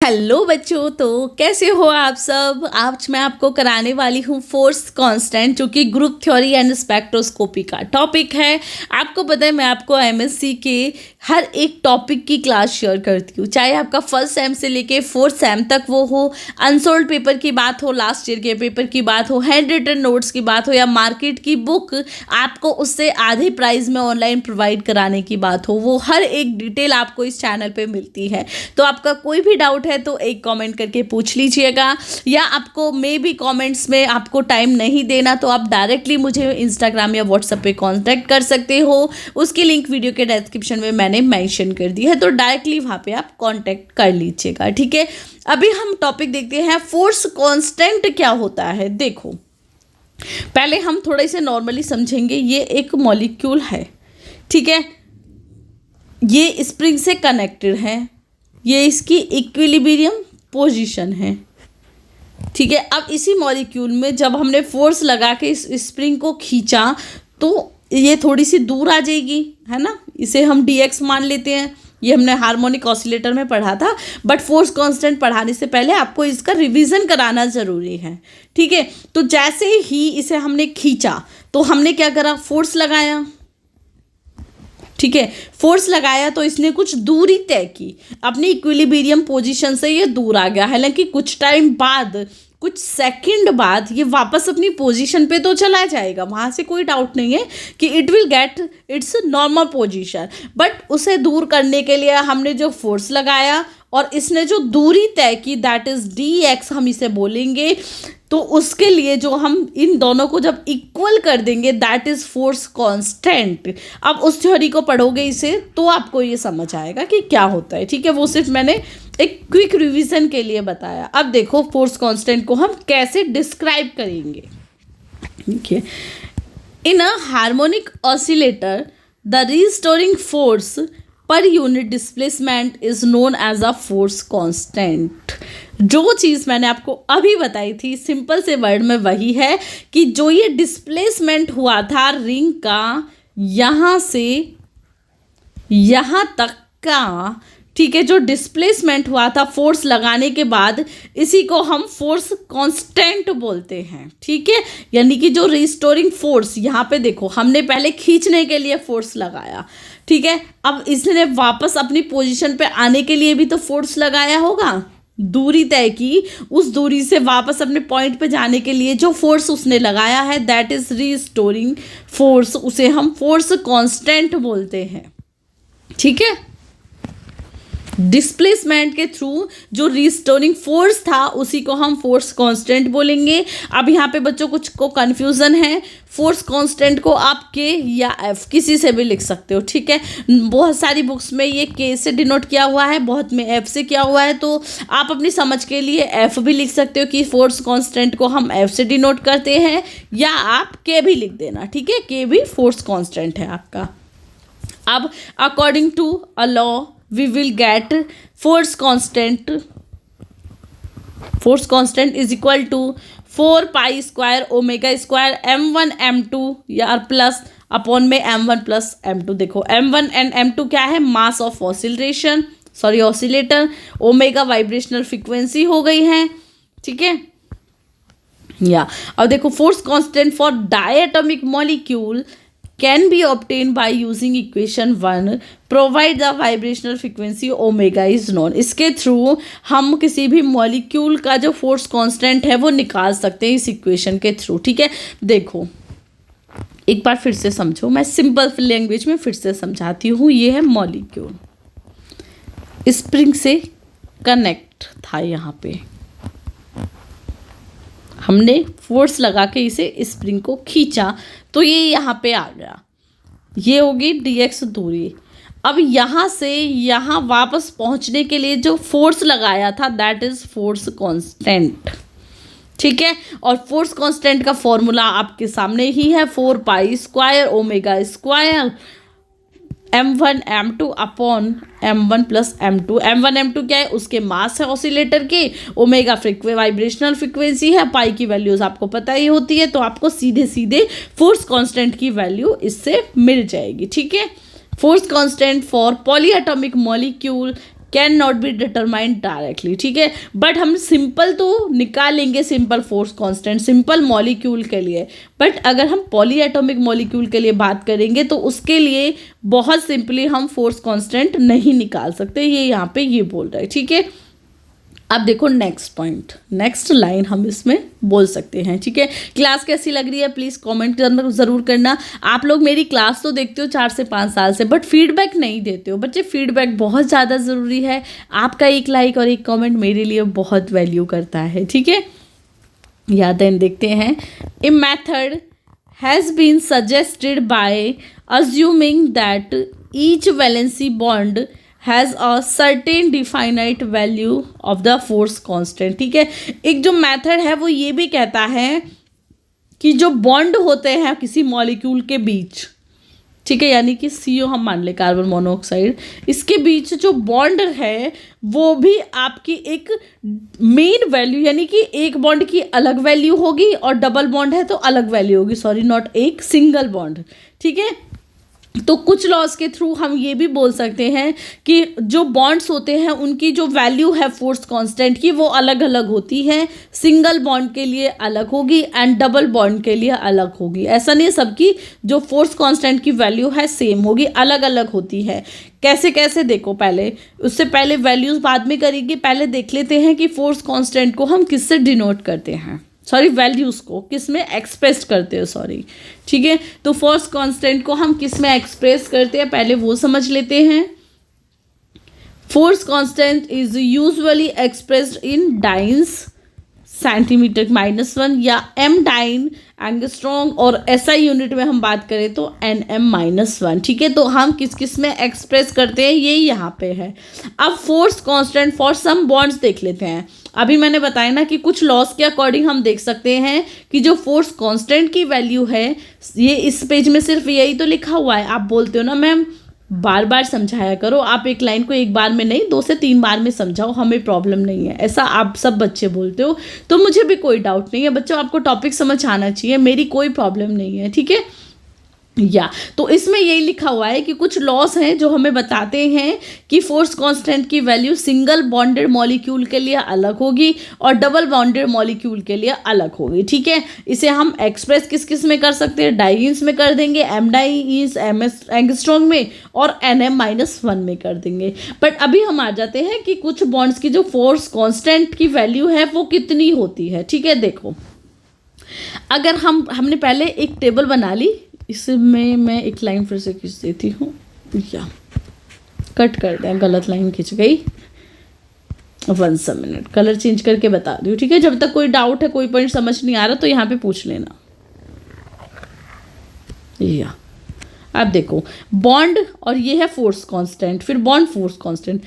Hello बच्चों, तो कैसे हो आप सब। आज मैं आपको कराने वाली हूँ फोर्स कांस्टेंट, जो कि ग्रुप थ्योरी एंड स्पेक्ट्रोस्कोपी का टॉपिक है। आपको पता है मैं आपको एमएससी के हर एक टॉपिक की क्लास शेयर करती हूँ, चाहे आपका फर्स्ट सेम से लेके फोर्थ सेम तक वो हो, अनसोल्ड पेपर की बात हो, लास्ट ईयर के पेपर की बात हो, हैंड रिटन नोट्स की बात हो, या मार्केट की बुक आपको उससे आधे प्राइस में ऑनलाइन प्रोवाइड कराने की बात हो, वो हर एक डिटेल आपको इस चैनल पे मिलती है। तो आपका कोई भी डाउट है तो एक कमेंट करके पूछ लीजिएगा, या आपको मे बी कमेंट्स में आपको टाइम नहीं देना तो आप डायरेक्टली मुझे इंस्टाग्राम या व्हाट्सएप पे कांटेक्ट कर सकते हो। उसकी लिंक वीडियो के डिस्क्रिप्शन में मैंने मेंशन कर दी है, तो डायरेक्टली वहाँ पे आप कांटेक्ट कर लीजिएगा, ठीक है। अभी हम टॉपिक देखते हैं फोर्स कांस्टेंट क्या होता है। देखो, पहले हम थोड़े से नॉर्मली समझेंगे। ये एक मॉलिक्यूल है, ठीक है, ये स्प्रिंग से कनेक्टेड है, ये इसकी इक्विलिब्रियम पोजीशन है, ठीक है। अब इसी मॉलिक्यूल में जब हमने फोर्स लगा के इस स्प्रिंग को खींचा तो ये थोड़ी सी दूर आ जाएगी, है ना। इसे हम dx मान लेते हैं। ये हमने हार्मोनिक ऑसिलेटर में पढ़ा था, बट फोर्स कांस्टेंट पढ़ाने से पहले आपको इसका रिवीजन कराना ज़रूरी है, ठीक है। तो जैसे ही इसे हमने खींचा तो हमने क्या करा, फोर्स लगाया, ठीक है। फोर्स लगाया तो इसने कुछ दूरी तय की, अपनी इक्विलिब्रियम पोजीशन से ये दूर आ गया। हालांकि कुछ टाइम बाद, कुछ सेकंड बाद ये वापस अपनी पोजीशन पे तो चला जाएगा, वहाँ से कोई डाउट नहीं है कि it will get it's normal position. But उसे दूर करने के लिए हमने जो फोर्स लगाया और इसने जो दूरी तय की, दैट इज़ dx हम इसे बोलेंगे। तो उसके लिए जो हम इन दोनों को जब इक्वल कर देंगे, दैट इज़ फोर्स कांस्टेंट। अब उस थ्योरी को पढ़ोगे इसे तो आपको ये समझ आएगा कि क्या होता है, ठीक है। वो सिर्फ मैंने एक क्विक रिवीजन के लिए बताया। अब देखो फोर्स कांस्टेंट को हम कैसे डिस्क्राइब करेंगे, ठीक है। In a harmonic oscillator the restoring force पर unit displacement is known as a force constant. जो चीज़ मैंने आपको अभी बताई थी सिंपल से वर्ड में वही है कि जो ये डिस्प्लेसमेंट हुआ था रिंग का, यहाँ से यहाँ तक का, ठीक है, जो डिस्प्लेसमेंट हुआ था फोर्स लगाने के बाद, इसी को हम फोर्स कांस्टेंट बोलते हैं, ठीक है। यानी कि जो रिस्टोरिंग फोर्स, यहाँ पे देखो हमने पहले खींचने के लिए फोर्स लगाया, ठीक है। अब इसने वापस अपनी पोजीशन पे आने के लिए भी तो फोर्स लगाया होगा, दूरी तय की, उस दूरी से वापस अपने पॉइंट पे जाने के लिए जो फोर्स उसने लगाया है, दैट इज रिस्टोरिंग फोर्स। उसे हम फोर्स कांस्टेंट बोलते हैं, ठीक है। डिस्प्लेसमेंट के थ्रू जो रिस्टोरिंग फोर्स था उसी को हम फोर्स कांस्टेंट बोलेंगे। अब यहाँ पे बच्चों कुछ को कन्फ्यूज़न है, फोर्स कांस्टेंट को आप के या एफ किसी से भी लिख सकते हो, ठीक है। बहुत सारी बुक्स में ये के से डिनोट किया हुआ है, बहुत में एफ से किया हुआ है, तो आप अपनी समझ के लिए एफ भी लिख सकते हो कि फोर्स कांस्टेंट को हम एफ से डिनोट करते हैं, या आप के भी लिख देना, ठीक है। के भी फोर्स कांस्टेंट है आपका। अब according to a law we will get force constant is equal to 4 pi square omega square m1 m2 या प्लस अपॉन में m1 प्लस m2। देखो m1 एंड m2 क्या है, mass of oscillation, sorry oscillator, omega vibrational frequency हो गई है, ठीक है। या अब देखो force constant for diatomic molecule can be obtained by using equation 1 provide the vibrational frequency omega is known। इसके थ्रू हम किसी भी मॉलिक्यूल का जो फोर्स कांस्टेंट है वो निकाल सकते हैं इस इक्वेशन के थ्रू, ठीक है। देखो एक बार फिर से समझो, मैं सिंपल लैंग्वेज में फिर से समझाती हूँ। ये है मॉलिक्यूल, स्प्रिंग से कनेक्ट था, यहाँ पे हमने फोर्स लगा के इसे स्प्रिंग को खींचा तो ये यहाँ पे आ गया, ये होगी dx दूरी। अब यहाँ से यहाँ वापस पहुँचने के लिए जो फोर्स लगाया था, दैट इज़ फोर्स कांस्टेंट, ठीक है। और फोर्स कांस्टेंट का फॉर्मूला आपके सामने ही है, 4 pi square omega square m1 m2 upon m1 plus m2। m1 m2 क्या है, उसके मास है ऑसिलेटर के, ओमेगा वाइब्रेशनल फ्रिक्वेंसी है, पाई की वैल्यूज़ आपको पता ही होती है, तो आपको सीधे सीधे फोर्स कांस्टेंट की वैल्यू इससे मिल जाएगी, ठीक है। Force constant for polyatomic molecule can not be determined directly, ठीक है। बट हम सिंपल तो निकालेंगे simple force constant simple molecule के लिए, बट अगर हम पॉली एटॉमिक मॉलिक्यूल के लिए बात करेंगे तो उसके लिए बहुत सिंपली हम फोर्स कांस्टेंट नहीं निकाल सकते, ये यहाँ पे ये बोल रहा है, ठीक है। अब देखो नेक्स्ट पॉइंट, नेक्स्ट लाइन हम इसमें बोल सकते हैं, ठीक है। क्लास कैसी लग रही है प्लीज़ कमेंट के अंदर ज़रूर करना। आप लोग मेरी क्लास तो देखते हो 4 से 5 साल से, बट फीडबैक नहीं देते हो बच्चे। फीडबैक बहुत ज़्यादा ज़रूरी है, आपका एक लाइक और एक कमेंट मेरे लिए बहुत वैल्यू करता है, ठीक है। या देन देखते हैं, a method has been suggested by assuming that each valency bond has a certain definite value of the force constant, ठीक है। एक जो मेथड है वो ये भी कहता है कि जो बॉन्ड होते हैं किसी मॉलिक्यूल के बीच, ठीक है, यानी कि CO हम मान ले कार्बन मोनोऑक्साइड, इसके बीच जो बॉन्ड है वो भी आपकी एक मेन वैल्यू, यानी कि एक बॉन्ड की अलग वैल्यू होगी और डबल बॉन्ड है तो अलग वैल्यू होगी, सॉरी नॉट एक सिंगल बॉन्ड, ठीक है। तो कुछ लॉज के थ्रू हम ये भी बोल सकते हैं कि जो बॉन्ड्स होते हैं उनकी जो वैल्यू है फोर्स कांस्टेंट की वो अलग अलग होती है, सिंगल बॉन्ड के लिए अलग होगी एंड डबल बॉन्ड के लिए अलग होगी। ऐसा नहीं सबकी जो फोर्स कांस्टेंट की वैल्यू है सेम होगी, अलग अलग होती है। कैसे कैसे देखो, पहले उससे पहले वैल्यूज़ बाद में करेंगे, पहले देख लेते हैं कि फोर्स कांस्टेंट को हम किससे डिनोट करते हैं, सॉरी वैल्यूज़ को किस में एक्सप्रेस करते हो, सॉरी, ठीक है। तो फोर्स कांस्टेंट को हम किस में एक्सप्रेस करते हैं पहले वो समझ लेते हैं। Force constant is usually expressed in dance centimetre -1 या m डाइन एंगस्ट्रॉन्ग, और SI यूनिट में हम बात करें तो Nm -1, ठीक है। तो हम किस किस में एक्सप्रेस करते हैं ये यहाँ पे है। अब force constant for some bonds देख लेते हैं। अभी मैंने बताया ना कि कुछ लॉस के अकॉर्डिंग हम देख सकते हैं कि जो फोर्स कांस्टेंट की वैल्यू है, ये इस पेज में सिर्फ यही तो लिखा हुआ है। आप बोलते हो ना मैम बार बार समझाया करो, आप एक लाइन को एक बार में नहीं 2 से 3 बार में समझाओ, हमें प्रॉब्लम नहीं है, ऐसा आप सब बच्चे बोलते हो। तो मुझे भी कोई डाउट नहीं है बच्चों, आपको टॉपिक समझ आना चाहिए, मेरी कोई प्रॉब्लम नहीं है, ठीक है। या तो इसमें यही लिखा हुआ है कि कुछ लॉस हैं जो हमें बताते हैं कि फोर्स कांस्टेंट की वैल्यू सिंगल बॉन्डेड मॉलिक्यूल के लिए अलग होगी और डबल बॉन्डेड मॉलिक्यूल के लिए अलग होगी, ठीक है। इसे हम एक्सप्रेस किस किस में कर सकते हैं, डाइन्स में कर देंगे, m डाइन्स MS एंगस्ट्रॉन्ग में, और Nm -1 में कर देंगे। बट अभी हम आ जाते हैं कि कुछ बॉन्ड्स की जो फोर्स कांस्टेंट की वैल्यू है वो कितनी होती है, ठीक है। देखो अगर हमने पहले एक टेबल बना ली, इसमें मैं एक लाइन फिर से खींच देती हूँ, या कट कर दें, गलत लाइन खींच गई, 1 मिनट कलर चेंज करके बता रही हूँ, ठीक है। जब तक कोई डाउट है, कोई पॉइंट समझ नहीं आ रहा तो यहाँ पे पूछ लेना। या अब देखो बॉन्ड, और ये है फोर्स कांस्टेंट, फिर बॉन्ड फोर्स कांस्टेंट।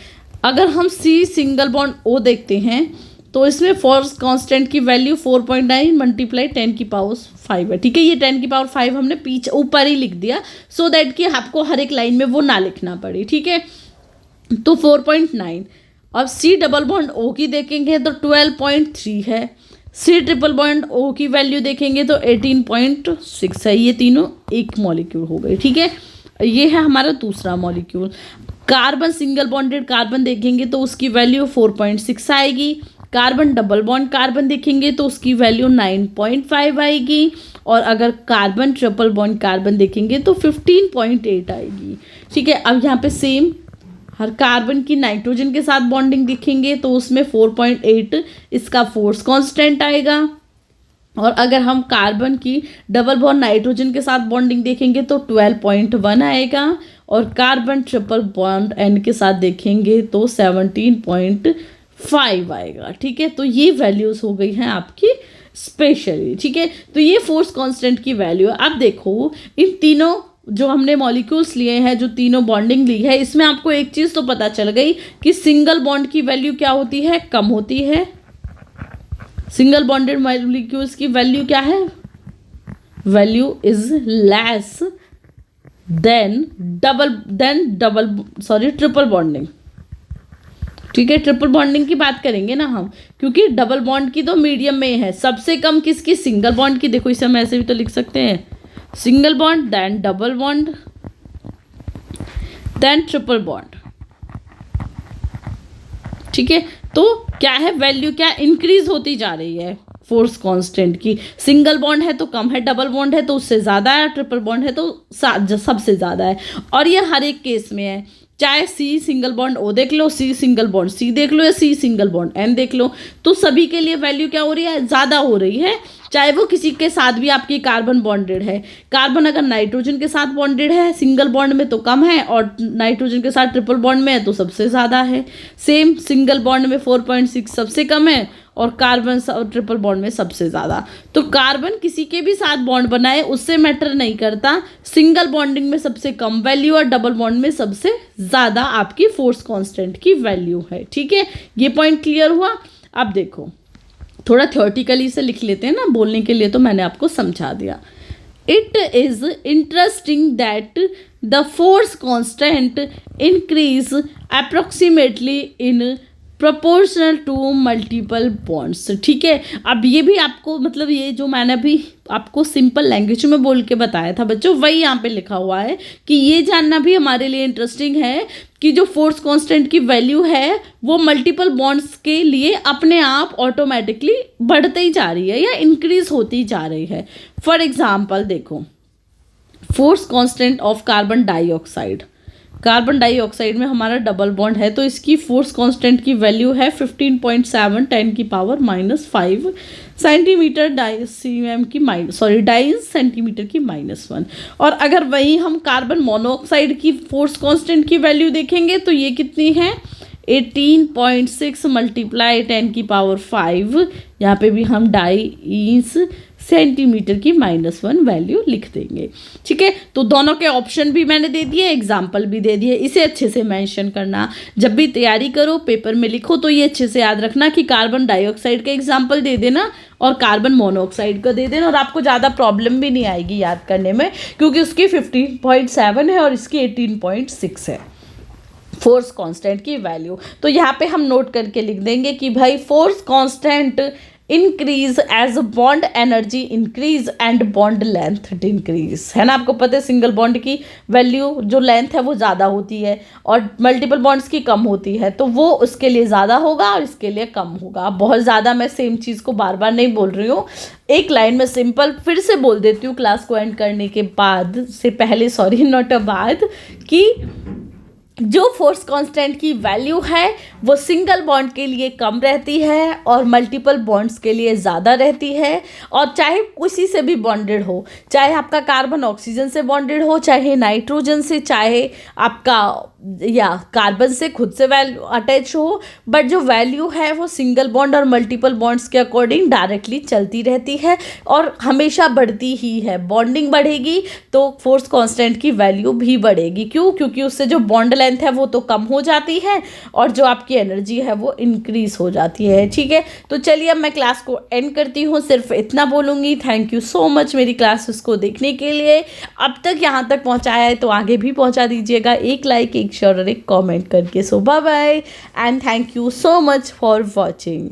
अगर हम C सिंगल बॉन्ड O देखते हैं तो इसमें फोर्स कांस्टेंट की वैल्यू 4.9 मल्टीप्लाई 10⁵ है, ठीक है। ये 10⁵ हमने पीछे ऊपर ही लिख दिया सो दैट कि आपको हर एक लाइन में वो ना लिखना पड़े, ठीक है। तो 4.9। अब C डबल बॉन्ड O की देखेंगे तो 12.3 है, C ट्रिपल बॉन्ड O की वैल्यू देखेंगे तो 18.6 है। ये तीनों एक मॉलिक्यूल हो गए, ठीक है। ये है हमारा दूसरा molecule. Carbon single bonded carbon देखेंगे तो उसकी वैल्यू 4.6 आएगी। कार्बन डबल बॉन्ड कार्बन देखेंगे तो उसकी वैल्यू 9.5 आएगी, और अगर कार्बन ट्रिपल बॉन्ड कार्बन देखेंगे तो 15.8 आएगी, ठीक है। अब यहाँ पे सेम हर कार्बन की नाइट्रोजन के साथ बॉन्डिंग देखेंगे तो उसमें 4.8 इसका फोर्स कांस्टेंट आएगा, और अगर हम कार्बन की डबल बॉन्ड नाइट्रोजन के साथ बॉन्डिंग देखेंगे तो 12.1 आएगा, और कार्बन ट्रिपल बॉन्ड N के साथ देखेंगे तो 17.5 आएगा, ठीक है। तो ये वैल्यूज़ हो गई हैं आपकी स्पेशली, ठीक है। तो ये फोर्स कांस्टेंट की वैल्यू है। अब देखो इन तीनों जो हमने मॉलिक्यूल्स लिए हैं, जो तीनों बॉन्डिंग ली है, इसमें आपको एक चीज़ तो पता चल गई कि सिंगल बॉन्ड की वैल्यू क्या होती है, कम होती है। सिंगल बॉन्डेड मॉलिक्यूल्स की वैल्यू क्या है, value is less than triple bonding, ठीक है। ट्रिपल बॉन्डिंग की बात करेंगे ना हम, क्योंकि डबल बॉन्ड की तो मीडियम में है। सबसे कम किसकी, सिंगल बॉन्ड की। देखो इसे हम ऐसे भी तो लिख सकते हैं, single bond then double bond then triple bond, ठीक है, तो क्या है वैल्यू, क्या इंक्रीज होती जा रही है फोर्स कांस्टेंट की। सिंगल बॉन्ड है तो कम है, डबल बॉन्ड है तो उससे ज़्यादा है, ट्रिपल बॉन्ड है तो सबसे ज़्यादा है। और ये हर एक केस में है, चाहे सी सिंगल बॉन्ड ओ देख लो, सी सिंगल बॉन्ड सी देख लो, या सी सिंगल बॉन्ड एन देख लो, तो सभी के लिए वैल्यू क्या हो रही है, ज़्यादा हो रही है। चाहे वो किसी के साथ भी आपकी कार्बन बॉन्डेड है, कार्बन अगर नाइट्रोजन के साथ बॉन्डेड है सिंगल बॉन्ड में तो कम है, और नाइट्रोजन के साथ ट्रिपल बॉन्ड में है तो सबसे ज़्यादा है। सेम सिंगल बॉन्ड में 4.6 सबसे कम है, और कार्बन और ट्रिपल बॉन्ड में सबसे ज़्यादा। तो कार्बन किसी के भी साथ बॉन्ड बनाए उससे मैटर नहीं करता, सिंगल बॉन्डिंग में सबसे कम वैल्यू और डबल बॉन्ड में सबसे ज़्यादा आपकी फोर्स कांस्टेंट की वैल्यू है। ठीक है, ये पॉइंट क्लियर हुआ। अब देखो थोड़ा थ्योरेटिकली से लिख लेते हैं ना, बोलने के लिए तो मैंने आपको समझा दिया। It is interesting that the force constant increase approximately in proportional to multiple bonds. ठीक है, अब ये भी आपको मतलब ये जो मैंने अभी आपको सिंपल लैंग्वेज में बोल के बताया था बच्चों, वही यहाँ पे लिखा हुआ है कि ये जानना भी हमारे लिए इंटरेस्टिंग है कि जो फोर्स कांस्टेंट की वैल्यू है वो मल्टीपल बॉन्ड्स के लिए अपने आप ऑटोमेटिकली बढ़ती ही जा रही है या इंक्रीज होती जा रही है। फॉर एग्जाम्पल देखो, force constant of carbon dioxide, carbon dioxide में हमारा डबल बॉन्ड है तो इसकी फोर्स कांस्टेंट की वैल्यू है 15.7 10⁻⁵ सेंटीमीटर डाई सेंटीमीटर की -1। और अगर वही हम कार्बन मोनोऑक्साइड की फोर्स कांस्टेंट की वैल्यू देखेंगे तो ये कितनी है, 18.6 × 10⁵। यहाँ पे भी हम डाई सेंटीमीटर की -1 वैल्यू लिख देंगे। ठीक है, तो दोनों के ऑप्शन भी मैंने दे दिए, एग्जाम्पल भी दे दिए, इसे अच्छे से मेंशन करना। जब भी तैयारी करो पेपर में लिखो तो ये अच्छे से याद रखना कि कार्बन डाइऑक्साइड का एग्जाम्पल दे देना और कार्बन मोनोऑक्साइड का दे देना, और आपको ज़्यादा प्रॉब्लम भी नहीं आएगी याद करने में, क्योंकि उसकी 15.7 है और इसकी 18.6 है फोर्स कांस्टेंट की वैल्यू। तो यहाँ पे हम नोट करके लिख देंगे कि भाई force constant increase as bond energy increase and bond length decrease, है ना। आपको पता है सिंगल बॉन्ड की वैल्यू जो लेंथ है वो ज़्यादा होती है और मल्टीपल बॉन्ड्स की कम होती है, तो वो उसके लिए ज़्यादा होगा और इसके लिए कम होगा। बहुत ज़्यादा मैं सेम चीज़ को बार बार नहीं बोल रही हूँ, एक लाइन में सिंपल फिर से बोल देती हूँ क्लास को एंड करने के बाद से पहले, सॉरी नॉट अ बाद, कि जो फोर्स कांस्टेंट की वैल्यू है वो सिंगल बॉन्ड के लिए कम रहती है और मल्टीपल बॉन्ड्स के लिए ज़्यादा रहती है। और चाहे किसी से भी बॉन्डेड हो, चाहे आपका कार्बन ऑक्सीजन से बॉन्डेड हो, चाहे नाइट्रोजन से, चाहे आपका या कार्बन से खुद से वैल्यू अटैच हो, बट जो वैल्यू है वो सिंगल बॉन्ड और मल्टीपल बॉन्ड्स के अकॉर्डिंग डायरेक्टली चलती रहती है और हमेशा बढ़ती ही है। बॉन्डिंग बढ़ेगी तो फोर्स कांस्टेंट की वैल्यू भी बढ़ेगी। क्यों? क्योंकि उससे जो बॉन्ड लेंथ है वो तो कम हो जाती है और जो आपकी एनर्जी है वो इंक्रीज हो जाती है। ठीक है, तो चलिए अब मैं क्लास को एंड करती हूँ, सिर्फ इतना बोलूँगी। थैंक यू सो मच मेरी क्लासेस को देखने के लिए। अब तक यहाँ तक पहुँचाया है तो आगे भी पहुँचा दीजिएगा, एक लाइक, एक शेयर और एक कमेंट करके। So bye bye and thank you so much for watching.